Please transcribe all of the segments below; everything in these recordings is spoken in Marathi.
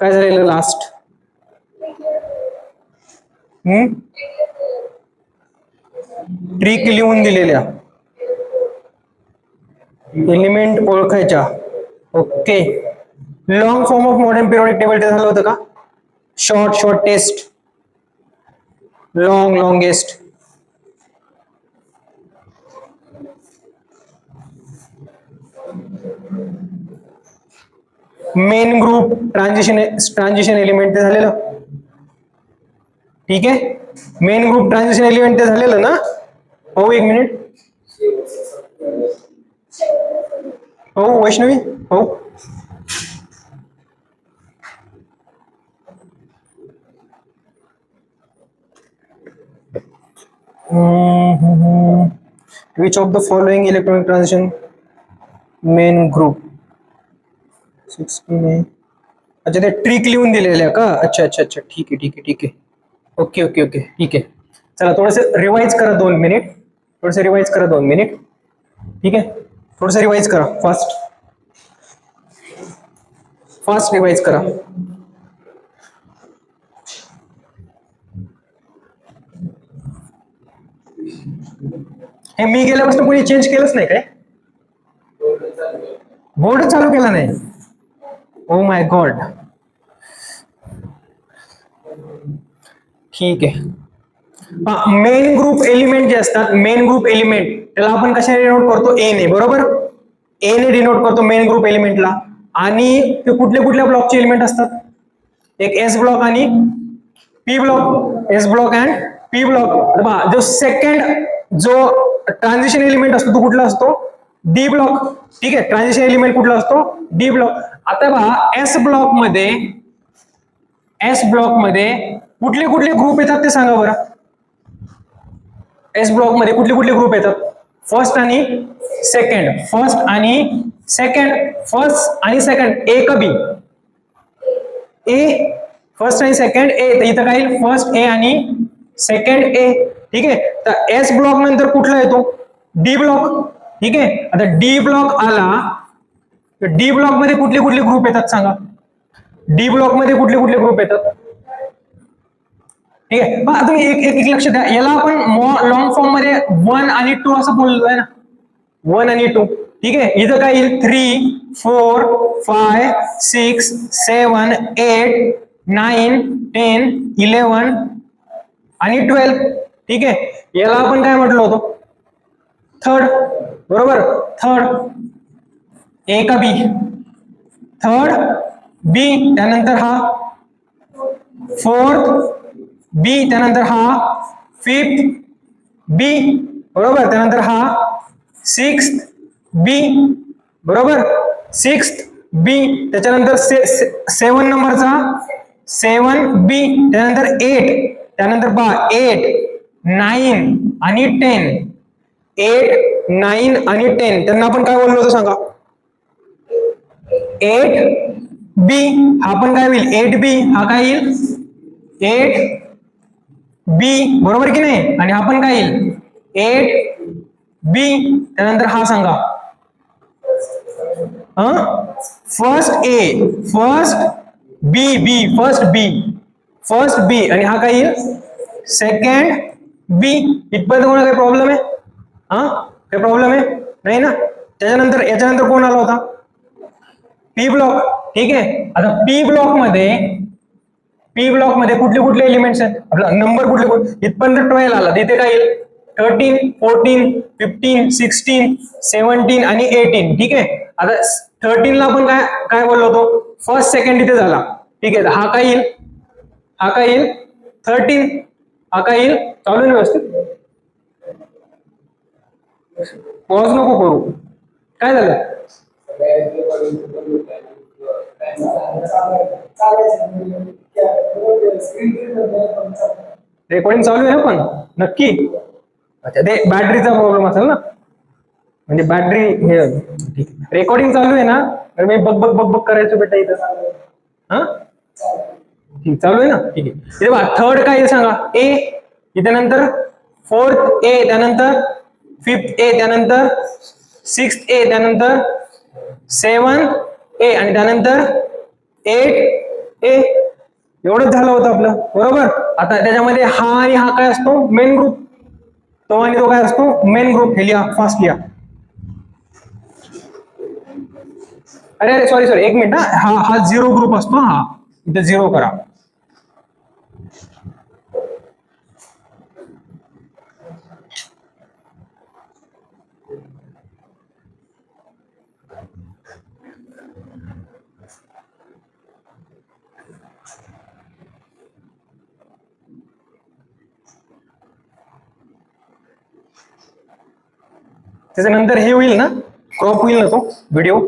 काय झालेलं लास्ट? ट्रिक लिहून दिलेल्या, एलिमेंट ओळखायच्या. Okay. Long form of modern periodic table झालं होतं का? Short shortest, long longest. Main group transition element ते झालेलं. ठीक आहे. मेन ग्रुप ट्रान्झिशन एलिमेंट ते झालेलं ना. हो एक मिनिट. हो वैष्णवी. हो which of the following electronic transition main group 16 आहे. अच्छा ते ट्रिक लिहून दिलेल्या का? अच्छा अच्छा अच्छा ठीक आहे ठीक आहे ठीक आहे. ओके ओके ओके ठीक आहे. चला थोडस रिवाइज करा 2 मिनिट. थोडस रिवाइज करा 2 मिनिट. ठीक आहे. थोडस रिवाइज करा फास्ट. फास्ट रिवाइज करा. हे मी गेल्यापासून कोणी चेंज केलंच नाही काय? बोर्ड चालू केला नाही. Oh my God. ठीक आहे. मेन ग्रुप एलिमेंट जे असतात, मेन ग्रुप एलिमेंट त्याला आपण कशाने डिनोट करतो? ए ने. बरोबर. ए ने डिनोट करतो मेन ग्रुप एलिमेंटला. आणि ते कुठल्या कुठल्या ब्लॉकचे एलिमेंट असतात? एक एस ब्लॉक आणि P block. S block and P block. जो सेकंड जो ट्रान्झिशन एलिमेंट असतो तो कुठला असतो? D block. ठीक आहे. ट्रान्झिशन एलिमेंट कुठला असतो? D block. आता पहा एस ब्लॉक मध्ये कुठले कुठले ग्रुप येतात ते सांगा बरं. एस ब्लॉक मध्ये कुठले कुठले ग्रुप येतात? फर्स्ट आणि सेकंड. फर्स्ट आणि सेकंड. ए का बी? ए. फर्स्ट आणि सेकंड ए. इथं काय येईल? फर्स्ट ए आणि सेकंड ए. ठीक आहे. तर एस ब्लॉक नंतर कुठला येतो? D block. ठीक आहे. आता डी ब्लॉक आला तर डी ब्लॉक मध्ये कुठले कुठले ग्रुप येतात सांगा? डी ब्लॉक मध्ये कुठले कुठले ग्रुप येतात? ठीक आहे. मग तुम्ही एक लक्ष द्या. याला आपण लॉंग फॉर्म मध्ये 1 आणि 2 असं बोललोय ना. 1 आणि 2. ठीक आहे. इथं काय येईल? 3, 4, 5, 6, 7, 8, 9, 10, 11 आणि 12. ठीक आहे. याला आपण काय म्हटलं होतं? थर्ड. बरोबर. थर्ड. ए का बी? थर्ड बी. त्यानंतर हा फोर्थ बी. त्यानंतर हा फिफ्थ बी. बरोबर. त्यानंतर हा सिक्स्थ बी. बरोबर. सिक्स्थ बी. त्याच्यानंतर 7 नंबरचा 7 बी. त्यानंतर 8. त्यानंतर 8, 9 आणि 10. 8, 9 आणि 10 त्यांना आपण काय बोललो होतो सांगा? 8 बी. हा पण काय होईल? 8 बी. हा काय येईल? 8 बी. बरोबर की नाही? आणि हा पण काय येईल? 8 बी. त्यानंतर हा सांगा. फर्स्ट ए. फर्स्ट बी. बी. फर्स्ट बी. आणि हा काय येईल? सेकंड बी. इथपर्यंत कोणा काही प्रॉब्लेम आहे? काही प्रॉब्लेम आहे? नाही ना. त्याच्यानंतर याच्यानंतर कोण आला होता? P block. ठीक आहे. आता पी ब्लॉक मध्ये कुठले कुठले एलिमेंट्स आहेत? आपला नंबर कुठले कुठले? इथपर्यंत 12 आला. इथे काय येईल? 13, 14, 15, 16, 17 आणि 18. ठीक आहे. आता 13 ला आपण काय बोललो होतो? फर्स्ट सेकंड इथे झाला. ठीक आहे. हा काय येईल? 13. हा काय येईल? चालू आहे व्यवस्थित? पॉज नको करू. काय झालं? रेकॉर्डिंग चालू आहे पण नक्की? अच्छा ते बॅटरीचा प्रॉब्लेम असेल ना. म्हणजे बॅटरी हे रेकॉर्डिंग चालू आहे ना. तर मी बघ बघ बघ बघ करायचं बेटा इथं. ठीक चालू आहे ना. ठीक आहे. इथे बघा थर्ड काय आहे सांगा? ए. इथे नंतर फोर्थ ए. त्यानंतर फिफ्थ ए. त्यानंतर सिक्स्थ ए. त्यानंतर 7 ए. आणि त्यानंतर 8 ए, एवढंच झालं होतं आपलं, बरोबर. आता त्याच्यामध्ये हा आणि हा काय असतो, मेन ग्रुप. तो आणि तो काय असतो, मेन ग्रुप. हे लिहा, फास्ट लिहा. अरे अरे सॉरी सॉरी, एक मिनिट. हा हा झिरो ग्रुप असतो. हा इथे झिरो करा. त्याच्यानंतर हे होईल ना, क्रॉप होईल ना तो व्हिडिओ.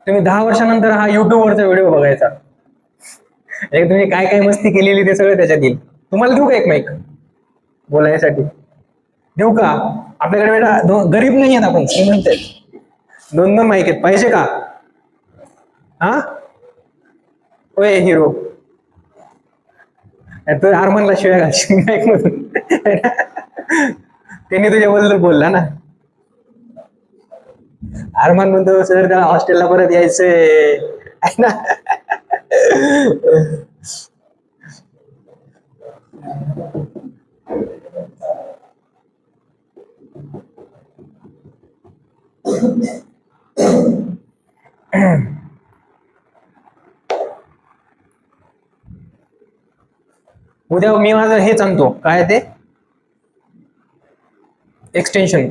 तुम्ही 10 वर्षानंतर हा युट्यूब वरचा व्हिडिओ बघायचा. एक तुम्ही काय काय मस्ती केलेली ते सगळं त्याच्यात येईल. तुम्हाला देऊ का एक माईक बोलायसाठी? देऊ का? आपल्याकडे बेटा गरीब नाही आहेत आपण, श्रीमंत आहेत. 2-2 माईक आहेत, पाहिजे का? हा होय हिरो. तू आरमनला शिवाय घालशील माईक मधून. त्यांनी तुझ्याबद्दल बोलला ना. अरमान म्हणतो सर त्याला हॉस्टेलला परत यायचंय ना. उद्या मी माझं हेच आणतो, काय ते एक्सटेन्शन,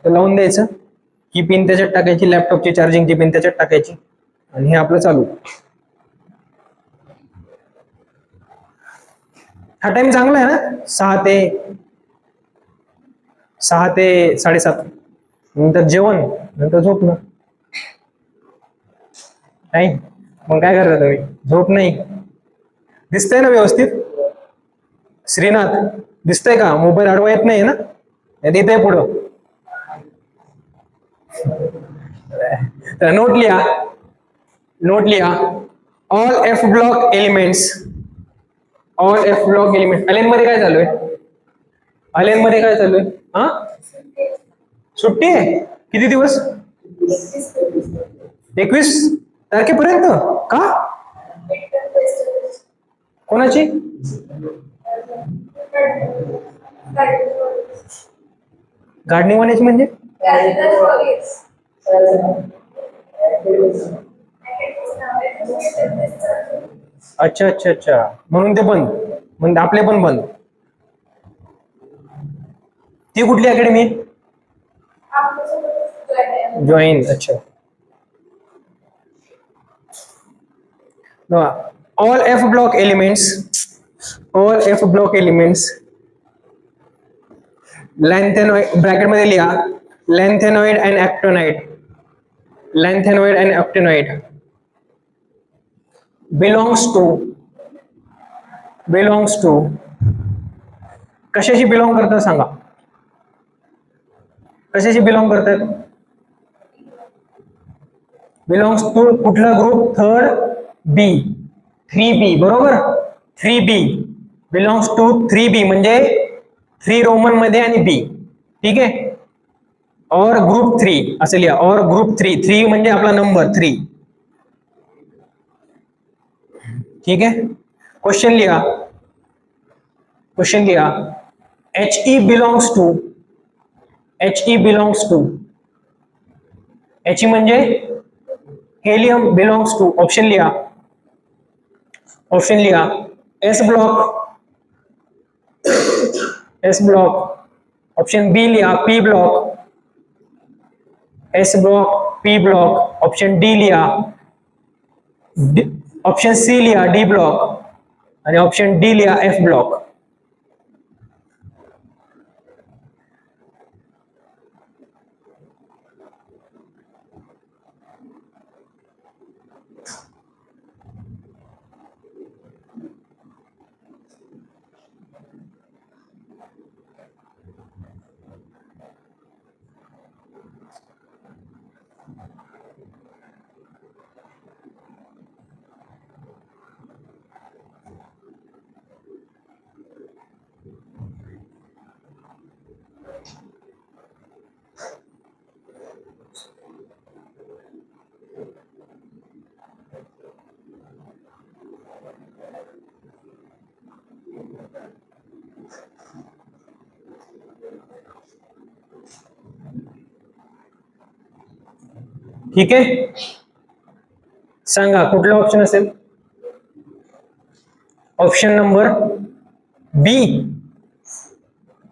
तर लावून द्यायचं. ही पिन त्याच्यात टाकायची, लॅपटॉपची चार्जिंगची पिन त्याच्यात टाकायची, आणि हे आपलं चालू. हा टाइम चांगला आहे ना, 6 ते 7:30. नंतर जेवण, नंतर झोपणं. नाही मग काय करता तुम्ही? झोप नाही. दिसतंय ना व्यवस्थित? श्रीनाथ दिसतंय का? मोबाईल अडवा येत नाही ना? येत पुढं. तर नोट लिहा, नोट लिहा. All F block elements, all F block element. Allen मध्ये काय चालू आहे? अलेन मध्ये काय चालू आहे? हा, सुट्टी आहे. किती दिवस? 21 तारखेपर्यंत. का? कोणाची? गार्डनिंग वाल्याची म्हणजे? अच्छा अच्छा अच्छा, म्हणून ते बंद. म्हणजे आपले पण बंद. ती कुठली अकॅडमी? जॉईन. अच्छा. All F block elements, all F block elements lanthanoid, bracket मध्ये लिहा, lanthanoid and actinoid, lanthanoid and actinoid belongs to कशाशी बिलॉंग करतात सांगा? कशाशी बिलॉंग करतात? बिलॉंग्स टू कुठला ग्रुप? थर्ड बी, 3B, बरोबर. 3B बिलॉंग्स टू 3B म्हणजे 3 रोमन मध्ये आणि बी. ठीक आहे. और ग्रुप 3 असं लिहा, और ग्रुप 3 म्हणजे आपला नंबर 3. ठीक आहे. क्वेश्चन लिहा, क्वेश्चन लिहा. He belongs to, He belongs to, He म्हणजे हेलियम बिलॉंग्स टू. ऑप्शन लिहा, ऑप्शन लिहा. S block, S block. Option B लिहा, P block, S block, P block. Option D लिहा, ऑप्शन सी लिहा, डी ब्लॉक, आणि ऑप्शन डी लिहा, एफ ब्लॉक. ठीक आहे, सांगा कुठला ऑप्शन असेल? Option number B.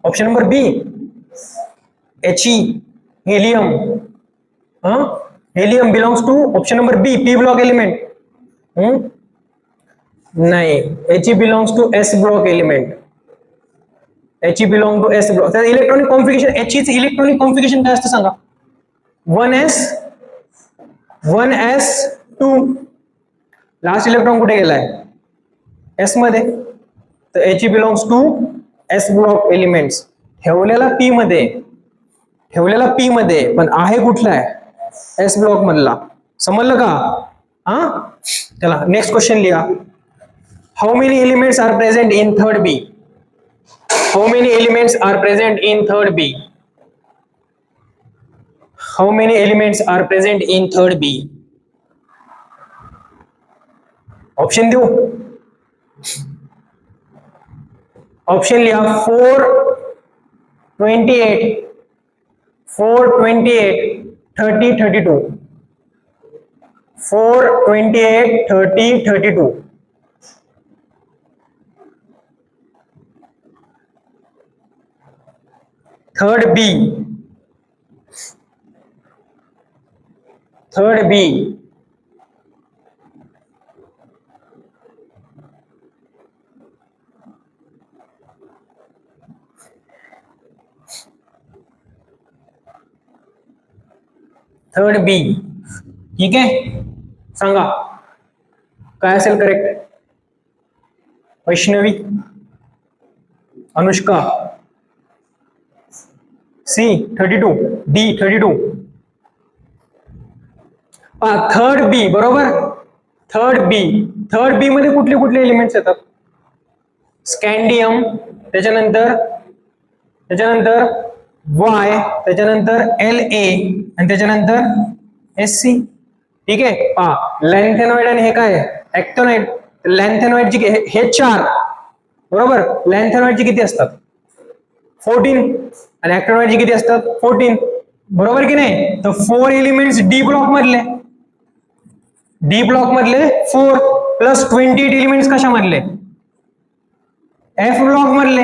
Option number B, He, helium. Helium belongs to option number B, P block element. नाही, He belongs to S block element. He belong to S block. तर इलेक्ट्रॉनिक कॉन्फिगरेशन, Heच इलेक्ट्रॉनिक कॉन्फिगरेशन काय असतं सांगा? 1s 1s2. लास्ट इलेक्ट्रॉन कुठे गेलाय? S मध्ये. तर He belongs to S block elements. ठेवलेला P मध्ये, पण आहे कुठला आहे? एस ब्लॉक मधला. समजलं का? हा, चला नेक्स्ट क्वेश्चन लिहा. How many elements are present in third B? How many elements are present in third B? How many elements are present in third B? Option देऊ? ऑप्शन लिहा. 428, 428, 30, 32. 428, 30, 32. Third B. Third B. Third B. ठीक आहे, सांगा काय असेल correct? Vaishnavi, Anushka, C 32, D 32. Third B बरोबर. थर्ड बी मध्ये कुठले कुठले एलिमेंट्स येतात? स्कॅन्डियम, त्याच्यानंतर वाय, त्याच्यानंतर LA, आणि त्याच्यानंतर SC. ठीक आहे, लॅन्थेनॉइड आणि हे काय? ऍक्टिनॉइड. लॅन्थेनॉइडची हे 4 बरोबर. लॅन्थेनॉइडची किती असतात? 14. आणि ऍक्टिनॉइडची किती असतात? 14. बरोबर की नाही? तर 4 एलिमेंट्स डी ब्लॉक मधले 4 प्लस 28 एलिमेंट्स कशा मधले? एफ ब्लॉक मधले.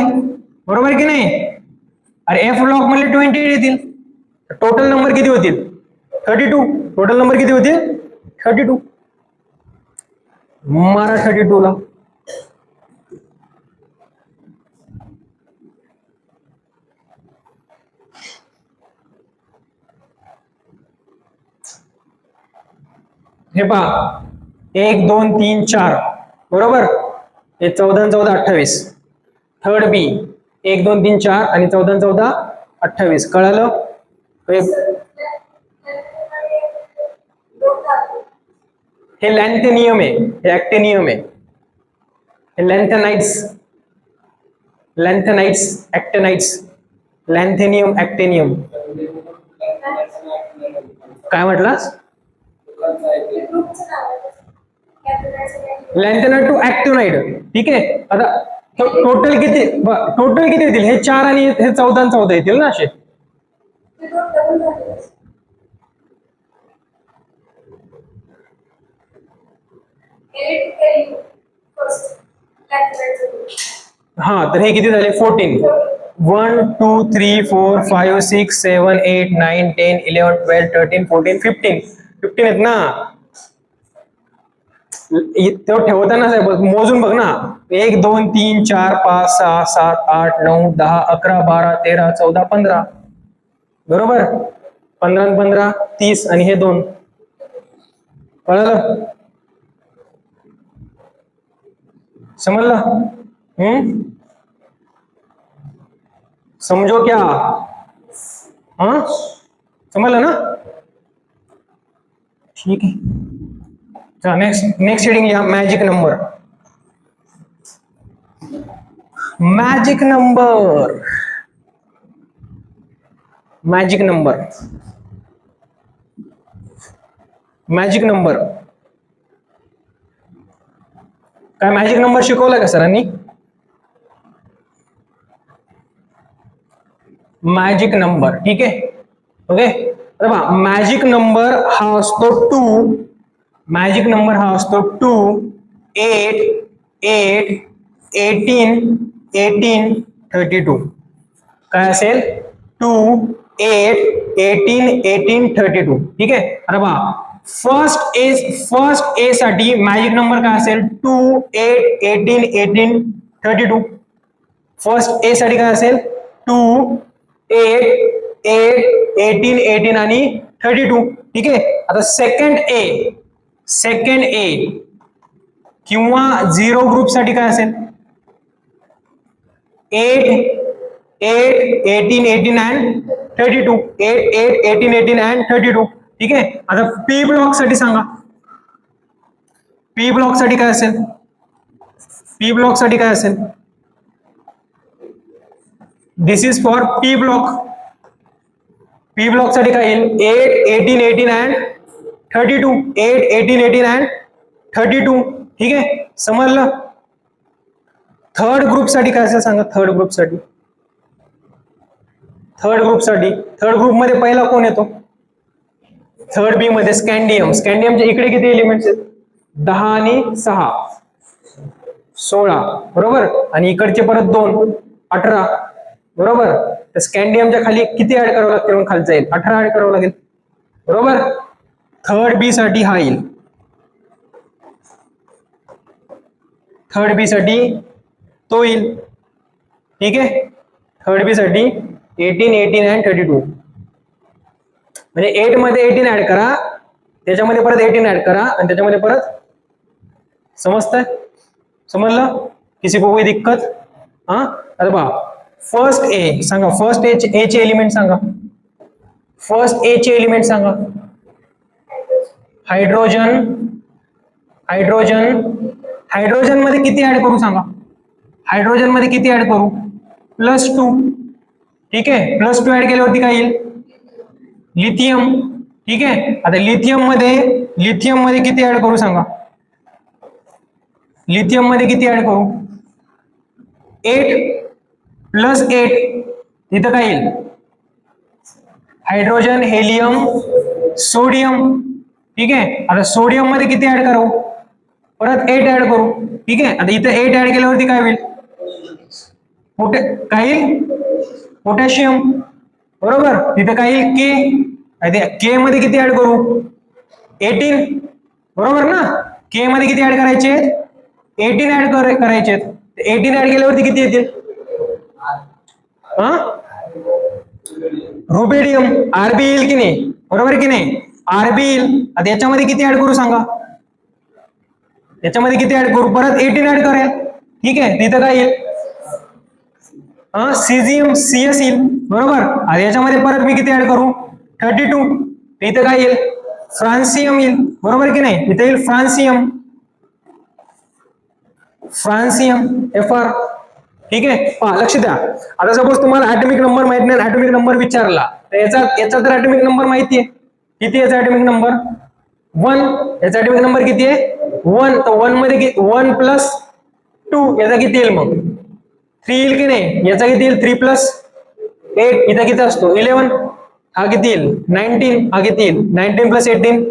बरोबर की नाही? अरे एफ ब्लॉक मधले 28 येतील. टोटल नंबर किती होतील? 32. टोटल नंबर किती होतील? 32. मारा 32 ला. हे पहा, 1 2 3 4 बरोबर. हे 14 14 28. थर्ड बी 1 2 3 4 आणि 14 14 28. कळालं? हे लॅन्थेनियम आहे, हे ऍक्टिनियम आहे. हे लॅन्थेनाइट्स, ऍक्टिनाइट्स, लॅन्थेनियम, ऍक्टिनियम. काय म्हटलास? लॅन्थेनाइड टू ऍक्टिनाइड. ठीक आहे, आता टोटल किती येतील? हे 4 आणि हे 14 14 येतील ना असे. हा, तर हे किती झाले? 14. 1 2 3 4 5 6 7 8 9 10 11 12 13 14 15. 15 आहेत ना. तो ठेवताना मोजून बघ ना. 1 2 3 4 5 6 7 8 9 10 11 12 13 14 15. बरोबर. 15 15 30 आणि हे 2. कळलं? समजलं? समझो क्या? हाँ, समझलं ना? ठीक है. चला नेक्स्ट हेडिंग लिहा. Magic number. Magic number. Magic number. Magic number. काय मॅजिक नंबर शिकवलाय का सरांनी? Magic number. ठीक आहे, ओके. बघा मॅजिक नंबर हा असतो 2, मॅजिक नंबर हा असतो 2, 8, 8, 18, 18, 32. काय असेल 2, 8, 18, 18, 32. ठीक आहे. अरे बा फर्स्ट ए साठी मॅजिक नंबर काय असेल 2, 8, 18, 18, 32. फर्स्ट ए साठी काय असेल 2, 8, 8, 18, 18 आणि 32. ठीक आहे. आता सेकंड ए किंवा 0 ग्रुप साठी काय असेल 8, 8, 18, 18 and 32. 8, 8, 18, 18 and 32. ठीक आहे. आता पी ब्लॉक साठी सांगा. पी ब्लॉक साठी काय असेल पी ब्लॉक साठी काय असेल this is for P block. P block साठी काय येईल 8, 18, 18 and 32. 8, 18, 18 and 32. ठीक आहे. समजलं. थर्ड ग्रुप साठी काय असेल सांगा. थर्ड ग्रुप मध्ये पहिला कोण येतो थर्ड बी मध्ये स्कॅन्डियम. स्कॅन्डियमच्या इकडे किती एलिमेंट्स आहेत 10 आणि 6 16 बरोबर. आणि इकडचे परत 2 18 बरोबर. तर स्कॅन्डियमच्या खाली किती ऍड करावं लागतील मग खालचा येईल 18 ऍड करावं लागेल बरोबर. थर्ड बी साठी हा येईल. थर्ड बी साठी तो येईल. ठीक आहे. थर्ड बी साठी 18, 18 and 32. म्हणजे 8 मध्ये 18 ऍड करा, त्याच्यामध्ये परत 18 ऍड करा आणि त्याच्यामध्ये परत समजतंय. समजलं. किसी को कोई दिक्कत. हा. अरे बा फर्स्ट ए सांगा. फर्स्ट ए चे एलिमेंट सांगा. फर्स्ट ए चे एलिमेंट सांगा. हायड्रोजन. हायड्रोजन मध्ये किती ऍड करू सांगा. हायड्रोजन मध्ये किती ऍड करू +2. ठीक आहे. +2 ऍड केल्यावरती काय येईल लिथियम. ठीक आहे. आता लिथियम मध्ये किती ऍड करू सांगा. लिथियम मध्ये किती ऍड करू 8 + 8 इथं काय येईल हायड्रोजन, हेलियम, सोडियम. ठीक आहे. आता सोडियम मध्ये किती ऍड करू परत 8 ऍड करू. ठीक आहे. आता इथं 8 ऍड केल्यावरती काय होईल पोटॅशियम बरोबर. तिथे काय येईल के मध्ये किती ऍड करू 18 बरोबर ना. के मध्ये किती ऍड करायचे 18 ऍड करायचे. 18 ऍड केल्यावरती किती येतील रुबेडियम. आरबी येईल की नाही बरोबर की नाही. आरबी येईल. आता याच्यामध्ये किती ऍड करू सांगा. याच्यामध्ये किती ऍड करू परत 18 ऍड करेल. ठीक आहे. तिथं काय येईल सीझियम CS येईल बरोबर. आता याच्यामध्ये परत मी किती ऍड करू 32. इथं काय येईल फ्रान्सियम येईल बरोबर की नाही. इथे येईल फ्रान्सियम FR. ठीक आहे. लक्ष द्या. आता सपोज तुम्हाला ऍटॉमिक नंबर माहित नाही, ऍटॉमिक नंबर विचारला तर याचा तर ऍटॉमिक नंबर माहिती आहे. किती याचा ऍटॉमिक नंबर 1. याचा ऍटॉमिक नंबर किती आहे 1. तर 1 मध्ये 1 + 2 याचा किती येईल मग 3 येईल की नाही. याचा किती येईल 3 + 8 इथं किती असतो 11. हा किती येईल 19. हा किती येईल 19 + 18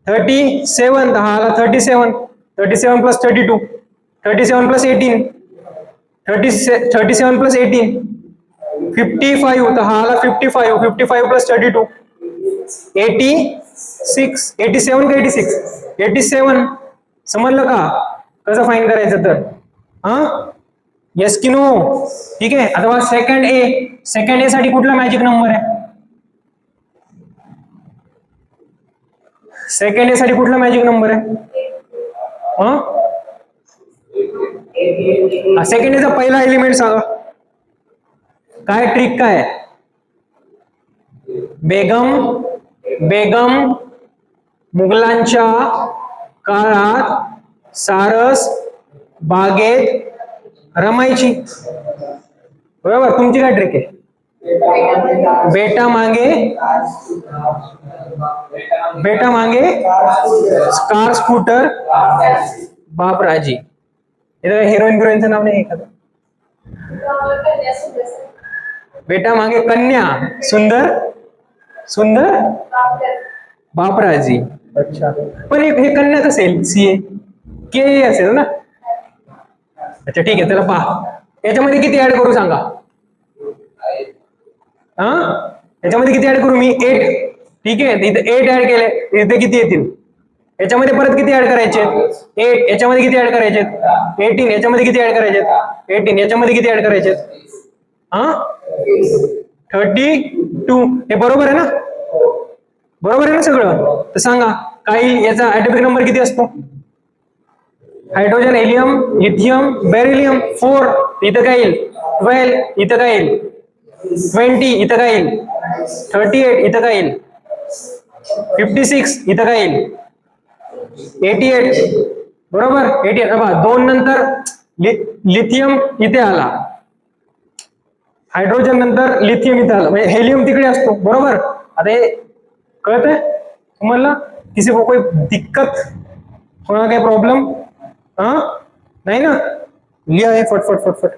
37. हा आला 37. 37 + 32 37 + 18 37 + 18 55. तर हा आला 55. 55 + 32 86. 87 का 86 87. समजलं का कसं फाईन करायचं तर येस की नो. ठीक आहे. आता सेकंड ए साठी कुठला मॅजिक नंबर आहे सेकंड ए साठी कुठला मॅजिक नंबर आहे सेकंड एचा पहिला एलिमेंट सांगा. काय ट्रिक काय बेगम मुघलांच्या काळात सारस बागेत रमायची बरोबर. तुमची काय ट्रिक आहे बेटा मांगे कार स्कूटर बापराजी. हिरोईनचं नाव नाही एखादं बेटा मांगे कन्या सुंदर सुंदर बापराजी. अच्छा, पण हे कन्याच असेल, सीए के असेल ना. अच्छा ठीक आहे, त्याला पहा याच्यामध्ये किती ऍड करू सांगा. हा, याच्यामध्ये किती ऍड करू मी? 8. ठीक आहे, इथे 8 ऍड केले, इथे किती येतील? याच्यामध्ये परत किती ऍड करायचे? 8. याच्यामध्ये किती ऍड करायचे? 18. याच्यामध्ये किती ऍड करायचे? 18. याच्यामध्ये किती ऍड करायचे? हा, 32. हे बरोबर आहे ना? बरोबर आहे ना सगळं? तर सांगा काही याचा ऍटॉमिक नंबर किती असतो? Hydrogen, helium, lithium, beryllium 4. इथं काय येईल? 12. इथं काय येईल? 20. इथं काय येईल? 38. इथं काय येईल? 56. इथं काय येईल? 88. बरोबर, 88. बघा 2 नंतर लिथियम इथे आला, हायड्रोजन नंतर लिथियम इथे आलं, म्हणजे हेलियम तिकडे असतो. बरोबर, आता हे कळत आहे तुम्हाला? किसी को कोई दिक्कत, थोडा काही प्रॉब्लेम? हा, नाही ना? लिहा आहे फटफट फटफट.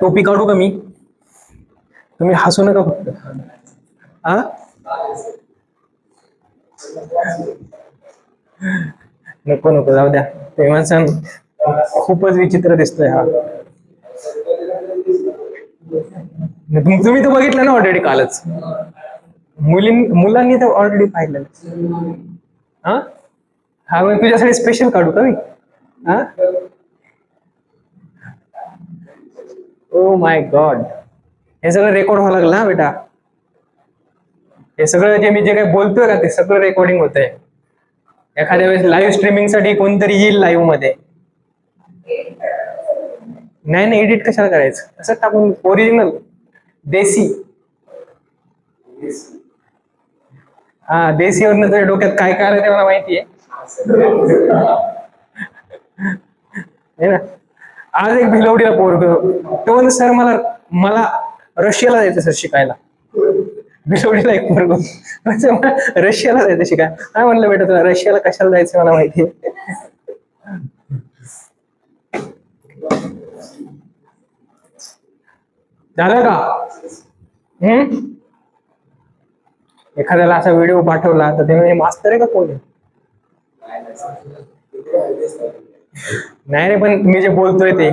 टोपी काढू का मी? तुम्ही हसू नका फक्त. हा, नको नको, जाऊ द्या. ते माणसं खूपच विचित्र दिसतोय हा. तुम्ही तर बघितलं ना ऑलरेडी कालच. मुलांनी तर ऑलरेडी पाहिलं. हा हा, मग तुझ्यासाठी स्पेशल काढू का मी? हा, ओ माय गॉड, हे सगळं रेकॉर्ड व्हावं लागलं ना बेटा. हे सगळं जे मी जे काही बोलतोय का ते सगळं रेकॉर्डिंग होतंय. एखाद्या वेळेस लाईव्ह स्ट्रीमिंग साठी कोणतरी येईल लाईव्ह मध्ये. नाही नाही, एडिट कशाला करायचं, असं टाकून ओरिजिनल देसी. हा, देसीवरनं तुझ्या डोक्यात काय काय आलं ते मला माहितीये. है ना. आज एक भिलवडीला पोरग तो म्हणतो, सर मला मला रशियाला जायचं सर शिकायला. भिलवडीला एक पोरग रशियाला जायचं शिकायला. काय म्हणलं बेटा, तुला रशियाला कशाला जायचं मला माहितीये. झालं का? एखाद्याला असा व्हिडिओ पाठवला तर ते म्हणजे मास्तर आहे का कोण? नाही रे, पण मी जे बोलतोय ते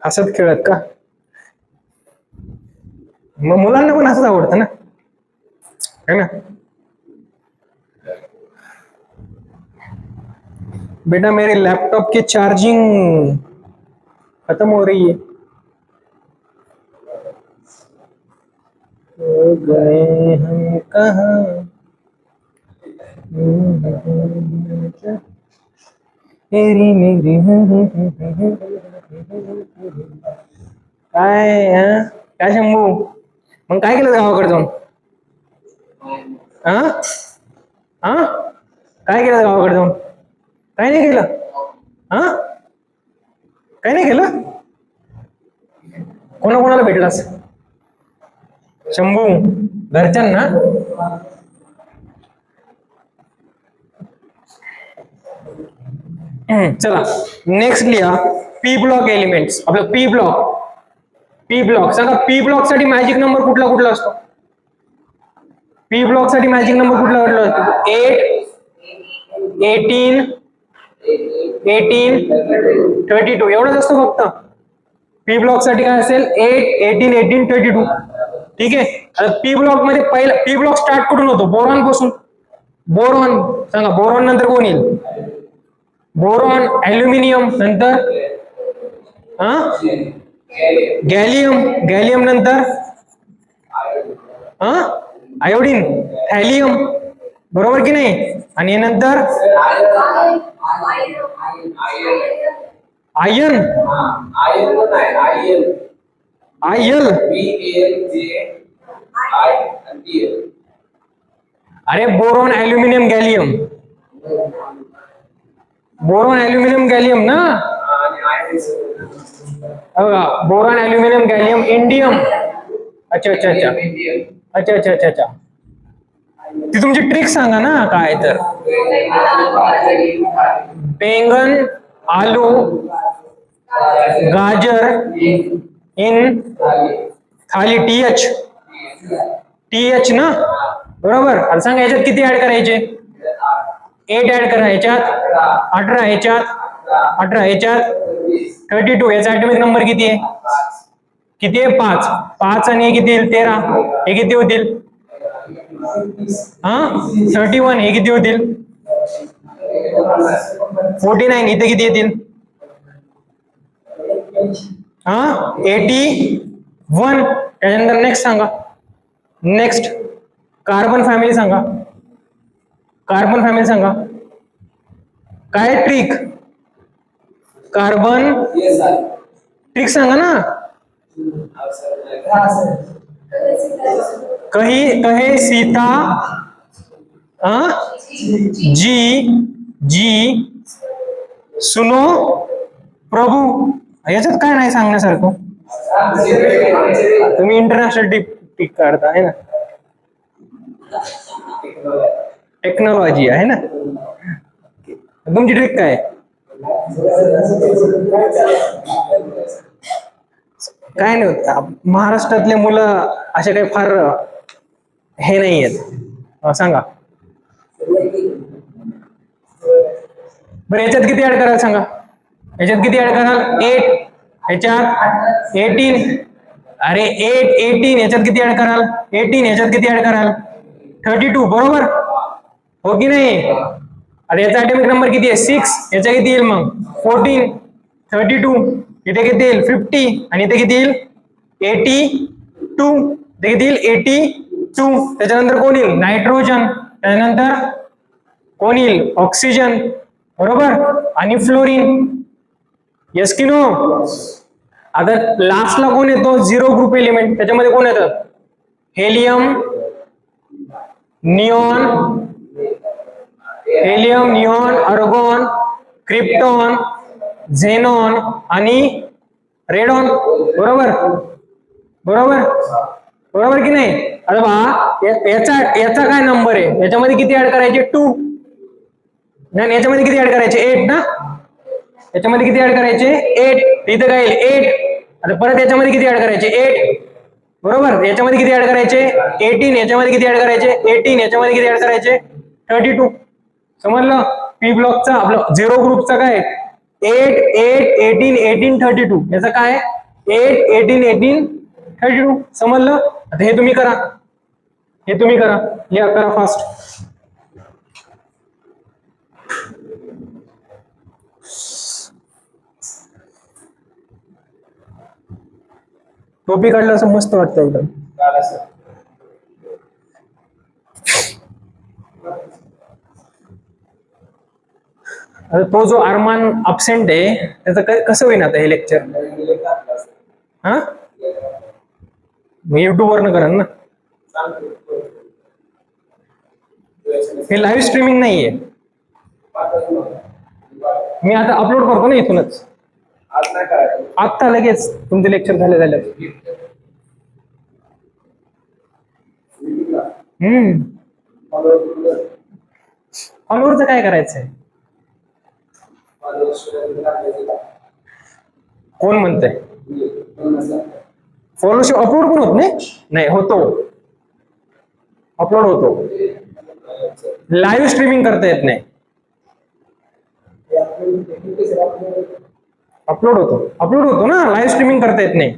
हसत खेळत का? मग मुलांना पण असंच आवडतं ना, है ना? बेटा मेरे लैपटॉप की चार्जिंग खत्म हो रही है. हो गए हम कहाँ, तेरी मेरी. काय काय शंभू, मग काय केलं गावाकडे जाऊन? हा हा, काय केलं गावाकडे जाऊन? काय नाही केलं? हा, काय नाही केलं? कोणाकोणाला भेटलास शंभू? घरच्यांना? चला नेक्स्ट लिहा, पी ब्लॉक एलिमेंट्स. आपलं पी ब्लॉक, पी ब्लॉक सांगा. पी ब्लॉक साठी मॅजिक नंबर कुठला कुठला असतो? पी ब्लॉक साठी मॅजिक नंबर कुठला कुठला असतो? 8, 18, 32 एवढंच असतो फक्त. पी ब्लॉक साठी काय असेल? 8, 18, 18, 32. ठीक आहे. आता पी ब्लॉक मध्ये पहिला पी ब्लॉक स्टार्ट कुठून होतो? बोरॉन पासून. बोरॉन सांगा, बोरॉन नंतर कोण येईल? बोरॉन, अल्युमिनियम नंतर गॅलियम, गॅलियम नंतर आयोडीन, थॅलियम. बरोबर की नाही? आणि नंतर आयन, आयल, अरे boron aluminium gallium, boron aluminium gallium ना, बोरॉन ॲल्युमिनियम गॅलियम इंडियम. अच्छा अच्छा अच्छा अच्छा अच्छा अच्छा अच्छा. ती तुमची ट्रिक सांगा ना काय तर. बैंगन, आलू, गाजर इन थाली, TH, TH ना, बरोबर. आता सांगा याच्यात किती ऍड करायचे? 8 ऍड करा याच्यात, 18 याच्यात, 18 याच्यात, 32. याचा ऍटॉमिक नंबर किती आहे? किती आहे? 5. 5 आणि हे किती येईल? 13. हे किती होतील? हा 31. हे किती होतील? 49. इथे किती येतील? हा 81. त्याच्यानंतर नेक्स्ट सांगा. नेक्स्ट कार्बन फॅमिली सांगा. कार्बन फॅमिली सांगा. काय ट्रिक? कार्बन ट्रिक सांगा ना. कहे सीता, जी जी सुनो प्रभू. याच्यात काय नाही सांगण्यासारखं? तुम्ही इंटरनॅशनल टिक काढता आहे ना, टेक्नॉलॉजी आहे ना. तुमची ट्रिक काय? काय नाही होत. महाराष्ट्रातले मुलं असे काही फार हे नाही आहेत. सांगा बरं. याच्यात किती ऍड कराल सांगा? याच्यात किती ऍड कराल? 8. याच्यात 18. अरे 8 18. याच्यात किती ऍड कराल? 18. याच्यात किती ऍड कराल? 32. बरोबर हो की नाही? आता याचा ॲटॉमिक नंबर किती आहे? 6. याचा किती येईल मग? 14. 32. इथे किती येईल? 50. आणि इथे किती येईल? 82. इथे किती येईल? 82. त्याच्यानंतर कोण येईल? नायट्रोजन. त्याच्यानंतर कोण येईल? ऑक्सिजन. बरोबर. आणि फ्लोरीन. येस की नो? आता लास्टला कोण येतो? 0 ग्रुप एलिमेंट. त्याच्यामध्ये कोण येतं? Helium, neon, helium, neon, argon, krypton, xenon आणि रेडॉन. बरोबर बरोबर बरोबर की नाही? अरे बा याचा काय नंबर आहे? याच्यामध्ये किती ऍड करायचे? 2. नाही याच्यामध्ये किती ऍड करायचे? 8 ना. याच्यामध्ये किती ऍड करायचे? 8. इथं काय येईल? 8. आता परत याच्यामध्ये किती ऍड करायचे? 8. बरोबर. याच्यामध्ये किती ऍड करायचे? 18. याच्यामध्ये किती ऍड करायचे? 18. याच्यामध्ये किती ऍड करायचे? 32. समजलं? पी ब्लॉकचा आपलं 0 ग्रुपचा काय? 8 8 18 18 32. याचं काय? 8 18 18 32. समजलं? आता हे तुम्ही करा. हे तुम्ही करा. हे करा फास्ट. टोपी काढलं असं मस्त वाटतं एकदम. आता तो जो अरमान अब्सेंट आहे त्याचं कसं होईल आता हे लेक्चर? हा युट्यूब वरनं करा ना. हे लाईव्ह स्ट्रीमिंग नाहीये. मी आता अपलोड करतो ना इथूनच. आता लगेच तुमचे लेक्चर झाले. फॉलोअरचं काय करायचंय? कोण म्हणतंय? फॉलोशिप अपलोड पण होत नाही? होतो. अपलोड होतो. लाईव्ह स्ट्रीमिंग करता येत नाही. अपलोड होतो ना. लाईव्ह स्ट्रीमिंग करता येत नाही.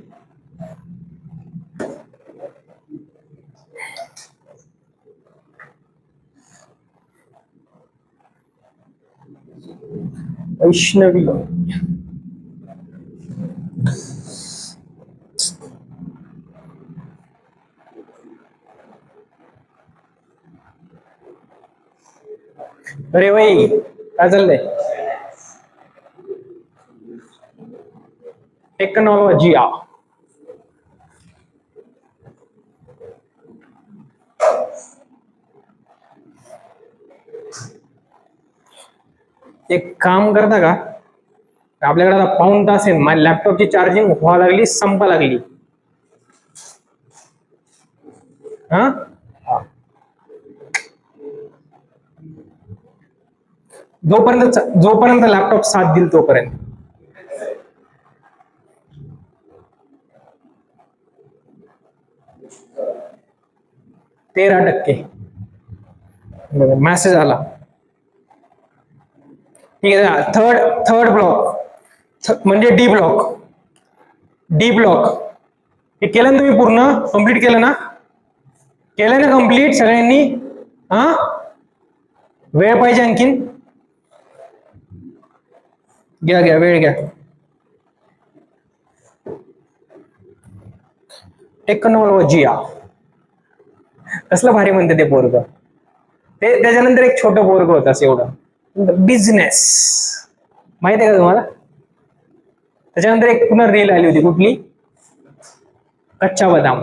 वैष्णवी अरे भाई काय चाललंय? टेक्नॉलॉजी एक काम करता का, आपल्याकडे आता पाऊण तास आहे, माझ्या लॅपटॉपची चार्जिंग व्हावं लागली, संपा लागली. हा, जोपर्यंत लॅपटॉप साथ देईल तोपर्यंत. %13 मेसेज आला. ठीक आहे. थर्ड ब्लॉक म्हणजे डी ब्लॉक. हे केलं ना तुम्ही, पूर्ण कम्प्लीट केलं ना? केलं ना कम्प्लीट सगळ्यांनी? हा, वेळ पाहिजे आणखीन? घ्या वेळ घ्या. टेक्नॉलॉजिया कसलं भारी म्हणते ते पोरग. ते त्याच्यानंतर एक छोटं पोरग होतं असं एवढं, बिझनेस, माहिती आहे का तुम्हाला? त्याच्यानंतर एक पुन्हा रील आली होती, कुठली? कच्चा बदाम,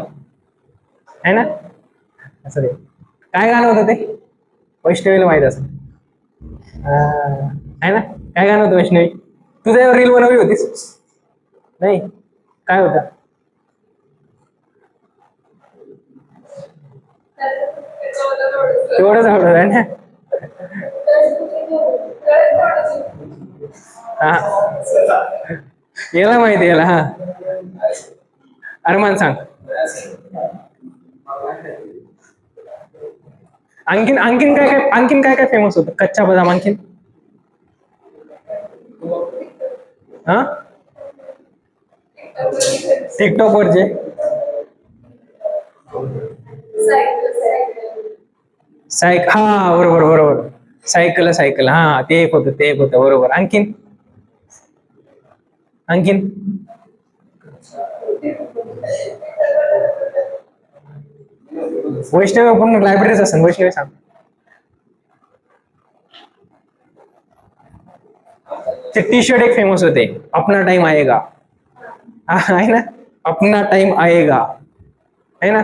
है ना? असं ते काय गाणं होतं ते? वैष्णवीला माहित असं, आहे ना? काय गाणं होतं वैष्णवी? तू त्यावर रील बनवली होतीस नाही? काय होतं? तेवढंच आवडत आहे ना? याला माहिती याला. हा, अरमान सांग. आणखीन काय फेमस होतं? कच्चा बदाम, आणखीन? हा, टिकटॉक वरचे हा, बरोबर. सायकल, हा, ते एक होतं बरोबर. आणखीन वैष्णवी पूर्ण लायब्ररीच असेल. वैष्णवी सांग. ते टी शर्ट एक फेमस होते, अपना टाइम आएगा. आहे ना? अपना टाइम आएगा, है ना?